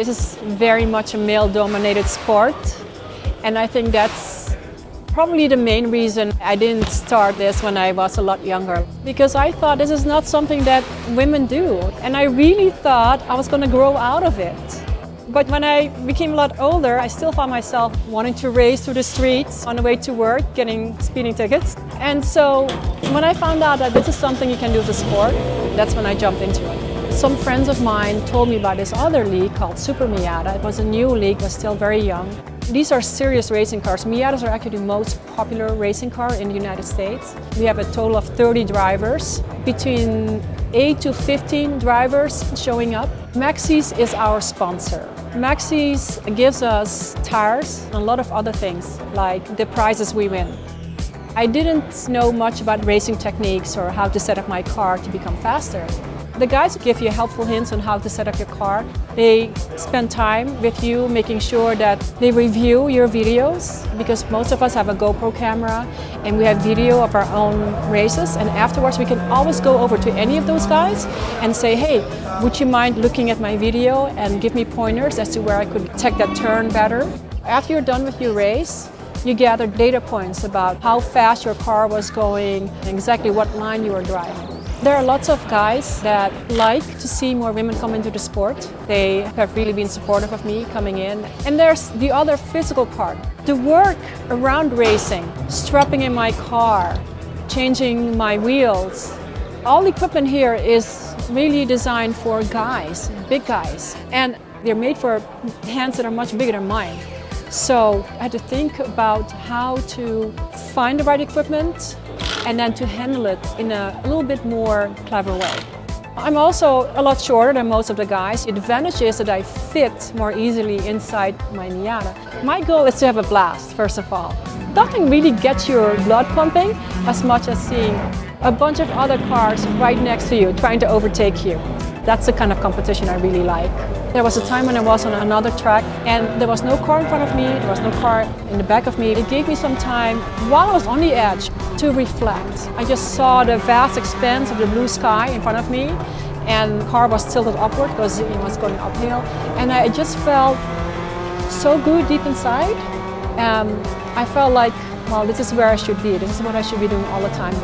This is very much a male-dominated sport, and I think that's probably the main reason I didn't start this when I was a lot younger, because I thought this is not something that women do, and I really thought I was going to grow out of it. But when I became a lot older, I still found myself wanting to race through the streets on the way to work, getting speeding tickets. And so when I found out that this is something you can do as a sport, that's when I jumped into it. Some friends of mine told me about this other league called Super Miata. It was a new league, was still very young. These are serious racing cars. Miatas are actually the most popular racing car in the United States. We have a total of 30 drivers, between 8 to 15 drivers showing up. Maxxis is our sponsor. Maxxis gives us tires and a lot of other things, like the prizes we win. I didn't know much about racing techniques or how to set up my car to become faster. The guys give you helpful hints on how to set up your car. They spend time with you, making sure that they review your videos, because most of us have a GoPro camera and we have video of our own races, and afterwards we can always go over to any of those guys and say, hey, would you mind looking at my video and give me pointers as to where I could take that turn better? After you're done with your race, you gather data points about how fast your car was going and exactly what line you were driving. There are lots of guys that like to see more women come into the sport. They have really been supportive of me coming in. And there's the other physical part. The work around racing, strapping in my car, changing my wheels. All the equipment here is really designed for guys, big guys. And they're made for hands that are much bigger than mine. So I had to think about how to find the right equipment and then to handle it in a little bit more clever way. I'm also a lot shorter than most of the guys. The advantage is that I fit more easily inside my Miata. My goal is to have a blast, first of all. Nothing really gets your blood pumping as much as seeing a bunch of other cars right next to you trying to overtake you. That's the kind of competition I really like. There was a time when I was on another track and there was no car in front of me, there was no car in the back of me. It gave me some time while I was on the edge to reflect. I just saw the vast expanse of the blue sky in front of me, and the car was tilted upward because it was going uphill, and I just felt so good deep inside. I felt like, well, this is where I should be. This is what I should be doing all the time.